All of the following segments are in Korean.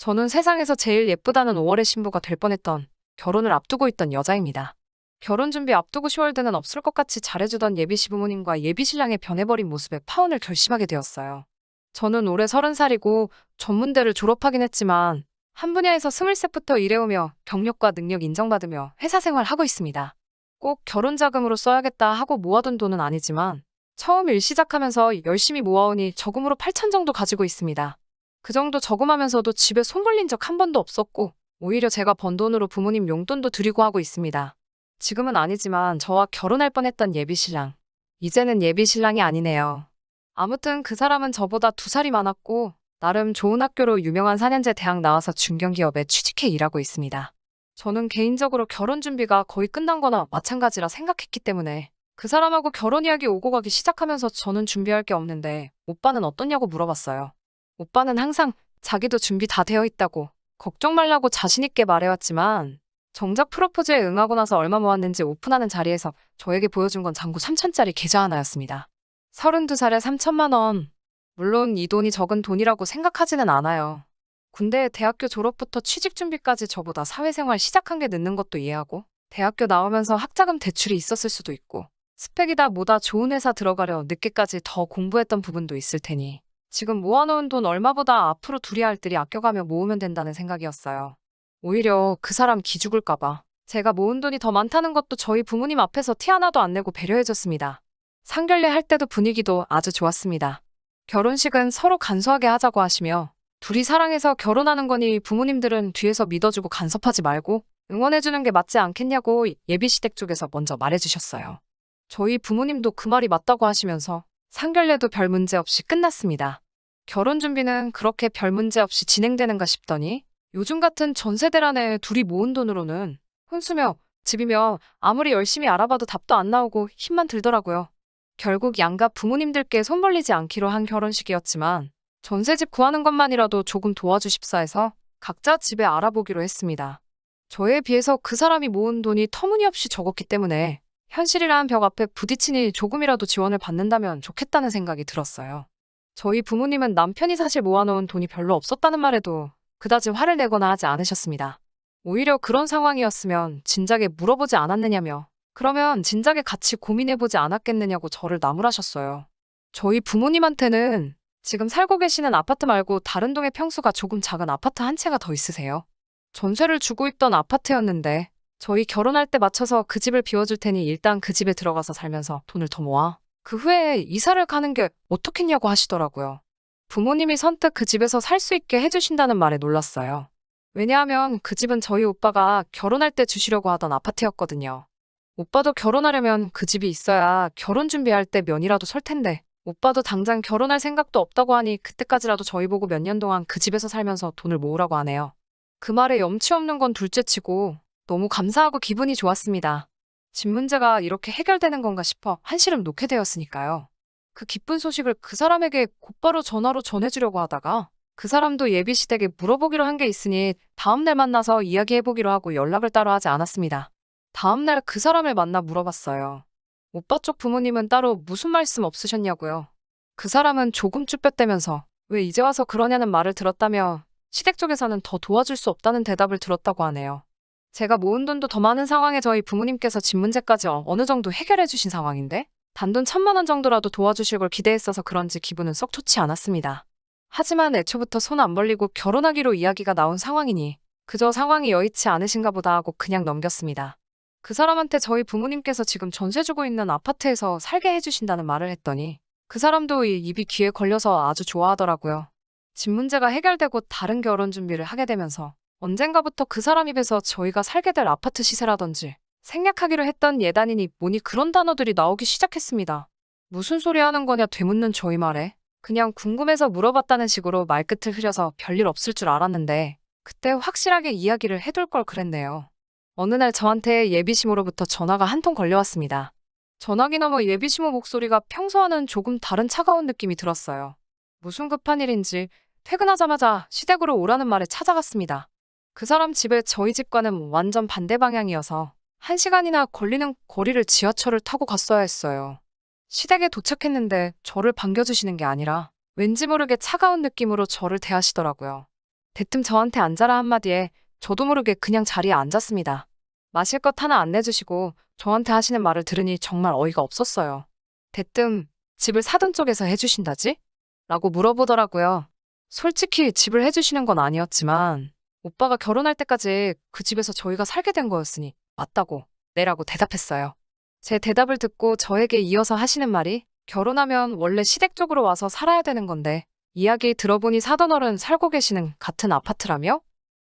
저는 세상에서 제일 예쁘다는 5월의 신부가 될 뻔했던 결혼을 앞두고 있던 여자입니다. 결혼 준비 앞두고 10월드는 없을 것 같이 잘해주던 예비 시부모님과 예비 신랑의 변해버린 모습에 파혼을 결심하게 되었어요. 저는 올해 30살이고 전문대를 졸업하긴 했지만 한 분야에서 스물셋부터 일해오며 경력과 능력 인정받으며 회사 생활하고 있습니다. 꼭 결혼 자금으로 써야겠다 하고 모아둔 돈은 아니지만 처음 일 시작하면서 열심히 모아오니 저금으로 8천 정도 가지고 있습니다. 그 정도 저금하면서도 집에 손 벌린 적 한 번도 없었고 오히려 제가 번 돈으로 부모님 용돈도 드리고 하고 있습니다. 지금은 아니지만 저와 결혼할 뻔했던 예비신랑. 이제는 예비신랑이 아니네요. 아무튼 그 사람은 저보다 2살이 많았고 나름 좋은 학교로 유명한 4년제 대학 나와서 중견기업에 취직해 일하고 있습니다. 저는 개인적으로 결혼 준비가 거의 끝난 거나 마찬가지라 생각했기 때문에 그 사람하고 결혼 이야기 오고 가기 시작하면서 저는 준비할 게 없는데 오빠는 어떠냐고 물어봤어요. 오빠는 항상 자기도 준비 다 되어 있다고 걱정 말라고 자신있게 말해왔지만 정작 프로포즈에 응하고 나서 얼마 모았는지 오픈하는 자리에서 저에게 보여준 건 잔고 3천짜리 계좌 하나였습니다. 32살에 3천만 원. 물론 이 돈이 적은 돈이라고 생각하지는 않아요. 군대 대학교 졸업부터 취직 준비까지 저보다 사회생활 시작한 게 늦는 것도 이해하고 대학교 나오면서 학자금 대출이 있었을 수도 있고 스펙이다 뭐다 좋은 회사 들어가려 늦게까지 더 공부했던 부분도 있을 테니 지금 모아놓은 돈 얼마보다 앞으로 둘이 할 일이 아껴가며 모으면 된다는 생각이었어요. 오히려 그 사람 기죽을까봐 제가 모은 돈이 더 많다는 것도 저희 부모님 앞에서 티 하나도 안 내고 배려해줬습니다. 상견례 할 때도 분위기도 아주 좋았습니다. 결혼식은 서로 간소하게 하자고 하시며 둘이 사랑해서 결혼하는 거니 부모님들은 뒤에서 믿어주고 간섭하지 말고 응원해주는 게 맞지 않겠냐고 예비시댁 쪽에서 먼저 말해주셨어요. 저희 부모님도 그 말이 맞다고 하시면서 상견례도 별 문제 없이 끝났습니다. 결혼 준비는 그렇게 별 문제 없이 진행되는가 싶더니 요즘 같은 전세대란에 둘이 모은 돈으로는 혼수며 집이며 아무리 열심히 알아봐도 답도 안 나오고 힘만 들더라고요. 결국 양가 부모님들께 손 벌리지 않기로 한 결혼식이었지만 전세집 구하는 것만이라도 조금 도와주십사 해서 각자 집에 알아보기로 했습니다. 저에 비해서 그 사람이 모은 돈이 터무니없이 적었기 때문에 현실이라는 벽 앞에 부딪히니 조금이라도 지원을 받는다면 좋겠다는 생각이 들었어요. 저희 부모님은 남편이 사실 모아놓은 돈이 별로 없었다는 말에도 그다지 화를 내거나 하지 않으셨습니다. 오히려 그런 상황이었으면 진작에 물어보지 않았느냐며 그러면 진작에 같이 고민해보지 않았겠느냐고 저를 나무라셨어요. 저희 부모님한테는 지금 살고 계시는 아파트 말고 다른 동의 평수가 조금 작은 아파트 한 채가 더 있으세요. 전세를 주고 있던 아파트였는데 저희 결혼할 때 맞춰서 그 집을 비워줄 테니 일단 그 집에 들어가서 살면서 돈을 더 모아. 그 후에 이사를 가는 게 어떻겠냐고 하시더라고요. 부모님이 선뜻 그 집에서 살 수 있게 해주신다는 말에 놀랐어요. 왜냐하면 그 집은 저희 오빠가 결혼할 때 주시려고 하던 아파트였거든요. 오빠도 결혼하려면 그 집이 있어야 결혼 준비할 때 면이라도 설 텐데 오빠도 당장 결혼할 생각도 없다고 하니 그때까지라도 저희 보고 몇 년 동안 그 집에서 살면서 돈을 모으라고 하네요. 그 말에 염치 없는 건 둘째치고 너무 감사하고 기분이 좋았습니다. 집 문제가 이렇게 해결되는 건가 싶어 한시름 놓게 되었으니까요. 그 기쁜 소식을 그 사람에게 곧바로 전화로 전해주려고 하다가 그 사람도 예비시댁에 물어보기로 한 게 있으니 다음날 만나서 이야기해보기로 하고 연락을 따로 하지 않았습니다. 다음날 그 사람을 만나 물어봤어요. 오빠 쪽 부모님은 따로 무슨 말씀 없으셨냐고요. 그 사람은 조금 쭈뼛대면서 왜 이제 와서 그러냐는 말을 들었다며 시댁 쪽에서는 더 도와줄 수 없다는 대답을 들었다고 하네요. 제가 모은 돈도 더 많은 상황에 저희 부모님께서 집 문제까지 어느 정도 해결해 주신 상황인데 단돈 1,000만 원 정도라도 도와주실 걸 기대했어서 그런지 기분은 썩 좋지 않았습니다. 하지만 애초부터 손 안 벌리고 결혼하기로 이야기가 나온 상황이니 그저 상황이 여의치 않으신가 보다 하고 그냥 넘겼습니다. 그 사람한테 저희 부모님께서 지금 전세 주고 있는 아파트에서 살게 해주신다는 말을 했더니 그 사람도 이 입이 귀에 걸려서 아주 좋아하더라고요. 집 문제가 해결되고 다른 결혼 준비를 하게 되면서 언젠가부터 그 사람 입에서 저희가 살게 될 아파트 시세라든지 생략하기로 했던 예단이니 뭐니 그런 단어들이 나오기 시작했습니다. 무슨 소리 하는 거냐 되묻는 저희 말에 그냥 궁금해서 물어봤다는 식으로 말끝을 흐려서 별일 없을 줄 알았는데 그때 확실하게 이야기를 해둘 걸 그랬네요. 어느 날 저한테 예비시모로부터 전화가 한 통 걸려왔습니다. 전화기 너머 예비시모 목소리가 평소와는 조금 다른 차가운 느낌이 들었어요. 무슨 급한 일인지 퇴근하자마자 시댁으로 오라는 말에 찾아갔습니다. 그 사람 집에 저희 집과는 완전 반대 방향이어서 1시간이나 걸리는 거리를 지하철을 타고 갔어야 했어요. 시댁에 도착했는데 저를 반겨주시는 게 아니라 왠지 모르게 차가운 느낌으로 저를 대하시더라고요. 대뜸 저한테 앉아라 한마디에 저도 모르게 그냥 자리에 앉았습니다. 마실 것 하나 안 내주시고 저한테 하시는 말을 들으니 정말 어이가 없었어요. 대뜸 집을 사돈 쪽에서 해주신다지? 라고 물어보더라고요. 솔직히 집을 해주시는 건 아니었지만 오빠가 결혼할 때까지 그 집에서 저희가 살게 된 거였으니 맞다고 내라고 대답했어요. 제 대답을 듣고 저에게 이어서 하시는 말이 결혼하면 원래 시댁 쪽으로 와서 살아야 되는 건데 이야기 들어보니 사돈어른 살고 계시는 같은 아파트라며?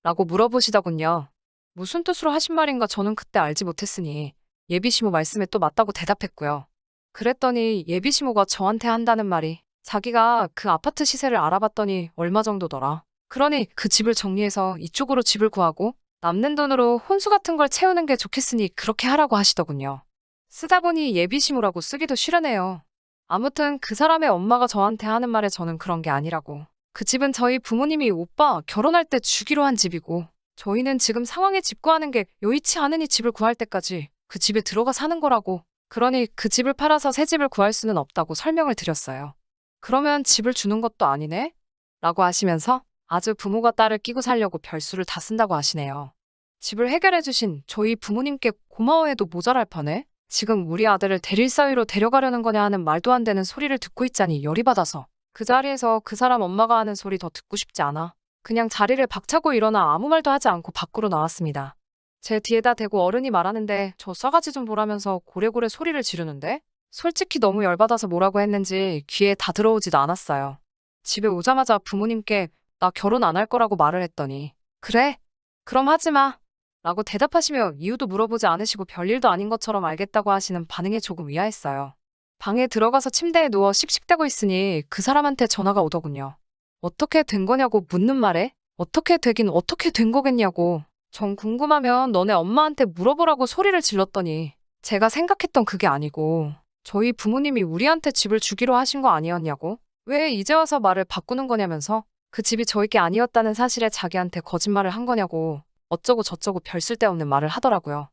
라고 물어보시더군요. 무슨 뜻으로 하신 말인가 저는 그때 알지 못했으니 예비시모 말씀에 또 맞다고 대답했고요. 그랬더니 예비시모가 저한테 한다는 말이 자기가 그 아파트 시세를 알아봤더니 얼마 정도더라. 그러니 그 집을 정리해서 이쪽으로 집을 구하고 남는 돈으로 혼수 같은 걸 채우는 게 좋겠으니 그렇게 하라고 하시더군요. 쓰다 보니 예비시모라고 쓰기도 싫으네요. 아무튼 그 사람의 엄마가 저한테 하는 말에 저는 그런 게 아니라고. 그 집은 저희 부모님이 오빠 결혼할 때 주기로 한 집이고 저희는 지금 상황에 집 구하는 게 여의치 않으니 집을 구할 때까지 그 집에 들어가 사는 거라고. 그러니 그 집을 팔아서 새 집을 구할 수는 없다고 설명을 드렸어요. 그러면 집을 주는 것도 아니네? 라고 하시면서 아주 부모가 딸을 끼고 살려고 별수를 다 쓴다고 하시네요. 집을 해결해 주신 저희 부모님께 고마워해도 모자랄 판에 지금 우리 아들을 대릴 사위로 데려가려는 거냐 하는 말도 안 되는 소리를 듣고 있자니 열이 받아서 그 자리에서 그 사람 엄마가 하는 소리 더 듣고 싶지 않아 그냥 자리를 박차고 일어나 아무 말도 하지 않고 밖으로 나왔습니다. 제 뒤에다 대고 어른이 말하는데 저 싸가지 좀 보라면서 고래고래 소리를 지르는데 솔직히 너무 열받아서 뭐라고 했는지 귀에 다 들어오지도 않았어요. 집에 오자마자 부모님께 나 결혼 안 할 거라고 말을 했더니 그래? 그럼 하지 마. 라고 대답하시며 이유도 물어보지 않으시고 별일도 아닌 것처럼 알겠다고 하시는 반응에 조금 의아했어요. 방에 들어가서 침대에 누워 씩씩대고 있으니 그 사람한테 전화가 오더군요. 어떻게 된 거냐고 묻는 말에 어떻게 되긴 어떻게 된 거겠냐고 정 궁금하면 너네 엄마한테 물어보라고 소리를 질렀더니 제가 생각했던 그게 아니고 저희 부모님이 우리한테 집을 주기로 하신 거 아니었냐고 왜 이제 와서 말을 바꾸는 거냐면서 그 집이 저희 게 아니었다는 사실에 자기한테 거짓말을 한 거냐고 어쩌고 저쩌고 별 쓸데없는 말을 하더라고요.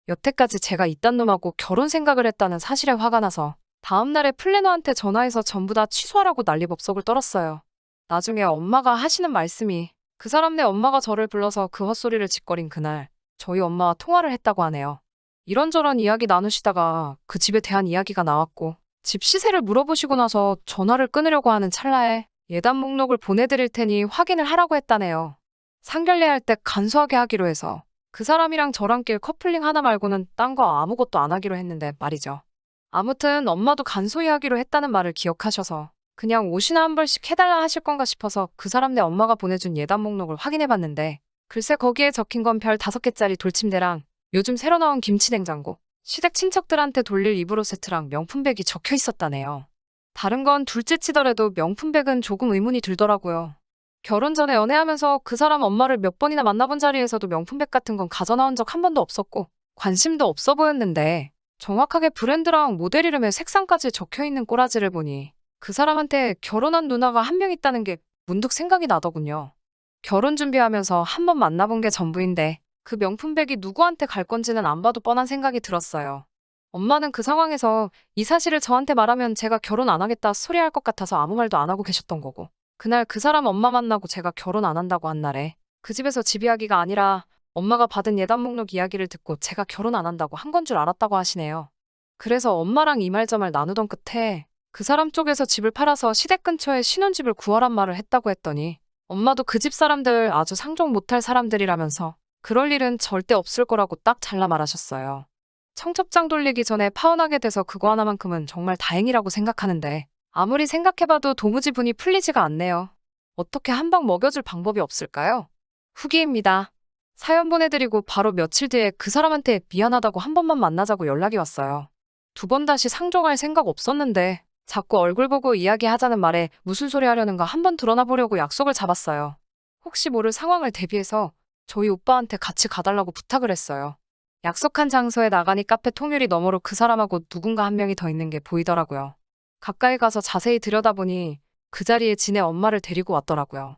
여태까지 제가 이딴 놈하고 결혼 생각을 했다는 사실에 화가 나서 다음날에 플래너한테 전화해서 전부 다 취소하라고 난리법석을 떨었어요. 나중에 엄마가 하시는 말씀이 그 사람네 엄마가 저를 불러서 그 헛소리를 짓거린 그날 저희 엄마와 통화를 했다고 하네요. 이런저런 이야기 나누시다가 그 집에 대한 이야기가 나왔고 집 시세를 물어보시고 나서 전화를 끊으려고 하는 찰나에 예단 목록을 보내드릴 테니 확인을 하라고 했다네요. 상견례할 때 간소하게 하기로 해서 그 사람이랑 저랑 낄 커플링 하나 말고는 딴 거 아무것도 안 하기로 했는데 말이죠. 아무튼 엄마도 간소히 하기로 했다는 말을 기억하셔서 그냥 옷이나 한 벌씩 해달라 하실 건가 싶어서 그 사람네 엄마가 보내준 예단 목록을 확인해봤는데 글쎄 거기에 적힌 건 별 5개짜리 돌침대랑 요즘 새로 나온 김치냉장고, 시댁 친척들한테 돌릴 이불옷 세트랑 명품백이 적혀 있었다네요. 다른 건 둘째 치더라도 명품백은 조금 의문이 들더라고요. 결혼 전에 연애하면서 그 사람 엄마를 몇 번이나 만나본 자리에서도 명품백 같은 건 가져나온 적 한 번도 없었고 관심도 없어 보였는데 정확하게 브랜드랑 모델 이름에 색상까지 적혀있는 꼬라지를 보니 그 사람한테 결혼한 누나가 한 명 있다는 게 문득 생각이 나더군요. 결혼 준비하면서 한 번 만나본 게 전부인데 그 명품백이 누구한테 갈 건지는 안 봐도 뻔한 생각이 들었어요. 엄마는 그 상황에서 이 사실을 저한테 말하면 제가 결혼 안 하겠다 소리할 것 같아서 아무 말도 안 하고 계셨던 거고 그날 그 사람 엄마 만나고 제가 결혼 안 한다고 한 날에 그 집에서 집 이야기가 아니라 엄마가 받은 예단 목록 이야기를 듣고 제가 결혼 안 한다고 한 건 줄 알았다고 하시네요. 그래서 엄마랑 이말저말 나누던 끝에 그 사람 쪽에서 집을 팔아서 시댁 근처에 신혼집을 구하란 말을 했다고 했더니 엄마도 그 집 사람들 아주 상종 못할 사람들이라면서 그럴 일은 절대 없을 거라고 딱 잘라 말하셨어요. 청첩장 돌리기 전에 파혼하게 돼서 그거 하나만큼은 정말 다행이라고 생각하는데 아무리 생각해봐도 도무지 분이 풀리지가 않네요. 어떻게 한 방 먹여줄 방법이 없을까요? 후기입니다. 사연 보내드리고 바로 며칠 뒤에 그 사람한테 미안하다고 한 번만 만나자고 연락이 왔어요. 2번 다시 상종할 생각 없었는데 자꾸 얼굴 보고 이야기하자는 말에 무슨 소리 하려는가 한번 드러나 보려고 약속을 잡았어요. 혹시 모를 상황을 대비해서 저희 오빠한테 같이 가달라고 부탁을 했어요. 약속한 장소에 나가니 카페 통유리 너머로 그 사람하고 누군가 한 명이 더 있는 게 보이더라고요. 가까이 가서 자세히 들여다보니 그 자리에 지네 엄마를 데리고 왔더라고요.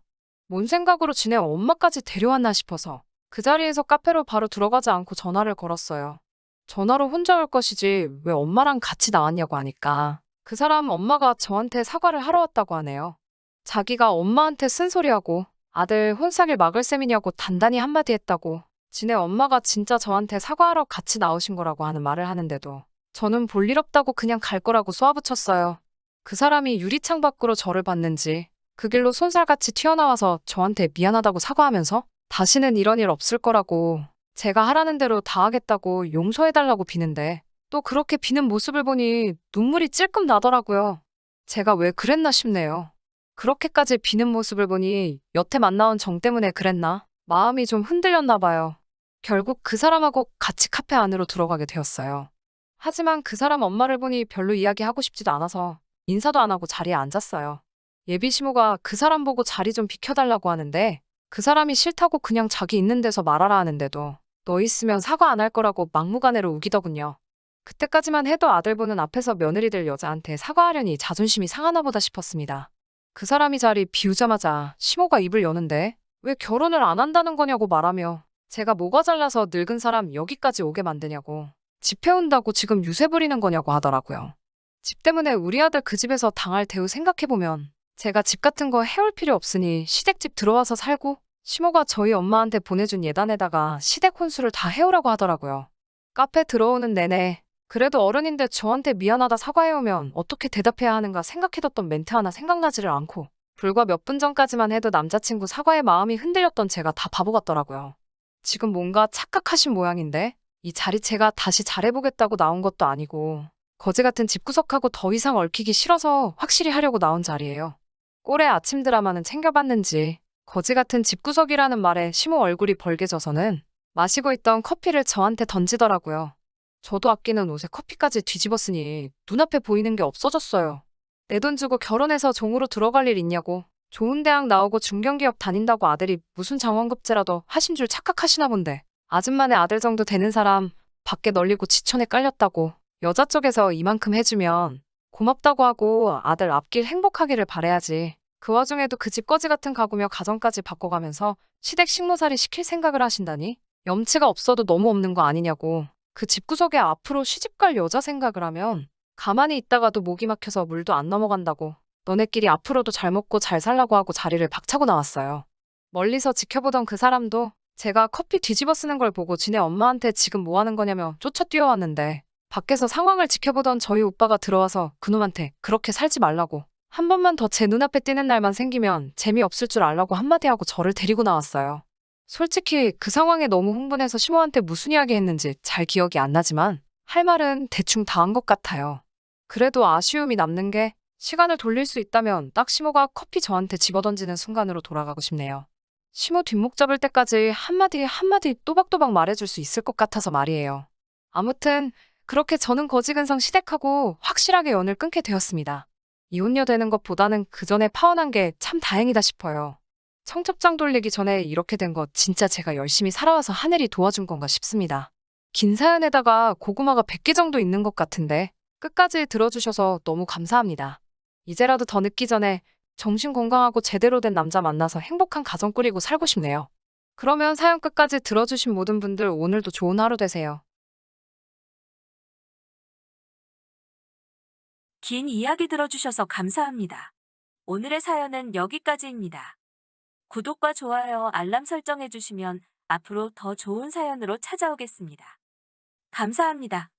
뭔 생각으로 지네 엄마까지 데려왔나 싶어서 그 자리에서 카페로 바로 들어가지 않고 전화를 걸었어요. 전화로 혼자 올 것이지 왜 엄마랑 같이 나왔냐고 하니까 그 사람 엄마가 저한테 사과를 하러 왔다고 하네요. 자기가 엄마한테 쓴소리하고 아들 혼사길 막을 셈이냐고 단단히 한마디 했다고. 지네 엄마가 진짜 저한테 사과하러 같이 나오신 거라고 하는 말을 하는데도 저는 볼일 없다고 그냥 갈 거라고 쏘아붙였어요. 그 사람이 유리창 밖으로 저를 봤는지 그 길로 손살같이 튀어나와서 저한테 미안하다고 사과하면서 다시는 이런 일 없을 거라고 제가 하라는 대로 다 하겠다고 용서해달라고 비는데 또 그렇게 비는 모습을 보니 눈물이 찔끔 나더라고요. 제가 왜 그랬나 싶네요. 그렇게까지 비는 모습을 보니 여태 만나온 정 때문에 그랬나? 마음이 좀 흔들렸나 봐요. 결국 그 사람하고 같이 카페 안으로 들어가게 되었어요. 하지만 그 사람 엄마를 보니 별로 이야기하고 싶지도 않아서 인사도 안 하고 자리에 앉았어요. 예비 시모가 그 사람 보고 자리 좀 비켜달라고 하는데 그 사람이 싫다고 그냥 자기 있는 데서 말하라 하는데도 너 있으면 사과 안 할 거라고 막무가내로 우기더군요. 그때까지만 해도 아들 보는 앞에서 며느리 될 여자한테 사과하려니 자존심이 상하나 보다 싶었습니다. 그 사람이 자리 비우자마자 시모가 입을 여는데 왜 결혼을 안 한다는 거냐고 말하며 제가 뭐가 잘나서 늙은 사람 여기까지 오게 만드냐고 집 해온다고 지금 유세 부리는 거냐고 하더라고요. 집 때문에 우리 아들 그 집에서 당할 대우 생각해보면 제가 집 같은 거 해올 필요 없으니 시댁집 들어와서 살고 시모가 저희 엄마한테 보내준 예단에다가 시댁 혼수를 다 해오라고 하더라고요. 카페 들어오는 내내 그래도 어른인데 저한테 미안하다 사과해오면 어떻게 대답해야 하는가 생각해뒀던 멘트 하나 생각나지를 않고 불과 몇 분 전까지만 해도 남자친구 사과에 마음이 흔들렸던 제가 다 바보 같더라고요. 지금 뭔가 착각하신 모양인데 이 자리채가 다시 잘해보겠다고 나온 것도 아니고 거지 같은 집구석하고 더 이상 얽히기 싫어서 확실히 하려고 나온 자리예요. 꼴의 아침 드라마는 챙겨봤는지 거지 같은 집구석이라는 말에 시모 얼굴이 벌개져서는 마시고 있던 커피를 저한테 던지더라고요. 저도 아끼는 옷에 커피까지 뒤집었으니 눈앞에 보이는 게 없어졌어요. 내 돈 주고 결혼해서 종으로 들어갈 일 있냐고. 좋은 대학 나오고 중견기업 다닌다고 아들이 무슨 장원급제라도 하신 줄 착각하시나 본데. 아줌마네 아들 정도 되는 사람 밖에 널리고 지천에 깔렸다고. 여자 쪽에서 이만큼 해주면 고맙다고 하고 아들 앞길 행복하기를 바라야지. 그 와중에도 그 집 거지 같은 가구며 가정까지 바꿔가면서 시댁 식모살이 시킬 생각을 하신다니? 염치가 없어도 너무 없는 거 아니냐고. 그 집구석에 앞으로 시집갈 여자 생각을 하면 가만히 있다가도 목이 막혀서 물도 안 넘어간다고. 너네끼리 앞으로도 잘 먹고 잘 살라고 하고 자리를 박차고 나왔어요. 멀리서 지켜보던 그 사람도 제가 커피 뒤집어 쓰는 걸 보고 지네 엄마한테 지금 뭐 하는 거냐며 쫓아 뛰어왔는데 밖에서 상황을 지켜보던 저희 오빠가 들어와서 그놈한테 그렇게 살지 말라고 한 번만 더 제 눈앞에 띄는 날만 생기면 재미없을 줄 알라고 한마디 하고 저를 데리고 나왔어요. 솔직히 그 상황에 너무 흥분해서 시모한테 무슨 이야기 했는지 잘 기억이 안 나지만 할 말은 대충 다 한 것 같아요. 그래도 아쉬움이 남는 게 시간을 돌릴 수 있다면 딱 시모가 커피 저한테 집어던지는 순간으로 돌아가고 싶네요. 시모 뒷목 잡을 때까지 한마디 한마디 또박또박 말해줄 수 있을 것 같아서 말이에요. 아무튼 그렇게 저는 거지근성 시댁하고 확실하게 연을 끊게 되었습니다. 이혼녀 되는 것보다는 그 전에 파혼한 게 참 다행이다 싶어요. 청첩장 돌리기 전에 이렇게 된 거 진짜 제가 열심히 살아와서 하늘이 도와준 건가 싶습니다. 긴 사연에다가 고구마가 100개 정도 있는 것 같은데 끝까지 들어주셔서 너무 감사합니다. 이제라도 더 늦기 전에 정신 건강하고 제대로 된 남자 만나서 행복한 가정 꾸리고 살고 싶네요. 그러면 사연 끝까지 들어주신 모든 분들 오늘도 좋은 하루 되세요. 긴 이야기 들어주셔서 감사합니다. 오늘의 사연은 여기까지입니다. 구독과 좋아요, 알람 설정해주시면 앞으로 더 좋은 사연으로 찾아오겠습니다. 감사합니다.